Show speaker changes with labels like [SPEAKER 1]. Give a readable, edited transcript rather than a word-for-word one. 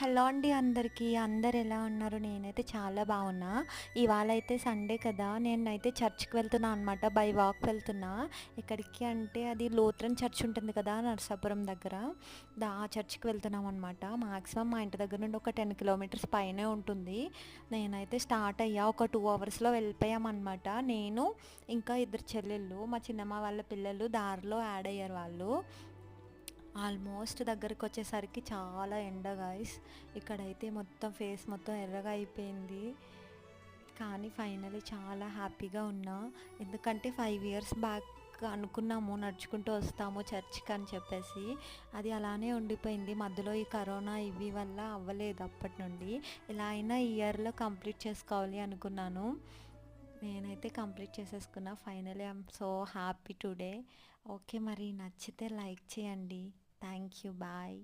[SPEAKER 1] Hello అండి అందరికీ. అందరు ఎలా ఉన్నారు? నేనైతే చాలా బాగున్నా. ఇవాళ అయితే సండే కదా! నేనైతే చర్చ్‌కి వెళ్తున్నా అనమాట. బై వాక్ వెళ్తున్నా. ఎక్కడికి అంటే అది లూథరన్ చర్చ్ ఉంటుంది కదా! నరసాపురం దగ్గర. ఆ చర్చ్‌కి వెళ్తున్నామనమాట. మాక్సిమం మా ఇంటి దగ్గర నుండి ఒక 10 కిలోమీటర్స్ పైనే ఉంటుంది. నేనైతే స్టార్ట్ అయ్యా. ఒక 2 అవర్స్‌లో వెళ్ళిపోయామనమాట. నేను ఇంకా ఇద్దరు చెల్లెళ్ళు, మా చిన్నమ్మ వాళ్ళ పిల్లలు దారిలో యాడ్ అయ్యారు వాళ్ళు. ఆల్మోస్ట్ దగ్గరికి వచ్చేసరికి చాలా ఎండ గాయ్స్. ఇక్కడైతే మొత్తం ఫేస్ మొత్తం ఎర్రగా అయిపోయింది. కానీ ఫైనలీ చాలా హ్యాపీగా ఉన్నా. ఎందుకంటే 5 ఇయర్స్ బ్యాక్ అనుకున్నాము నడుచుకుంటూ వస్తాము చర్చ్కి అని చెప్పేసి. అది అలానే ఉండిపోయింది. మధ్యలో ఈ కరోనా ఇవి వల్ల అవ్వలేదు అప్పటి నుండి. ఎలా అయినా ఈ ఇయర్లో కంప్లీట్ చేసుకోవాలి అనుకున్నాను. నేనైతే కంప్లీట్ చేసేసుకున్నా. Finally I'm so happy today. Okay, మరి నచ్చితే లైక్ చేయండి. Thank you. బాయ్.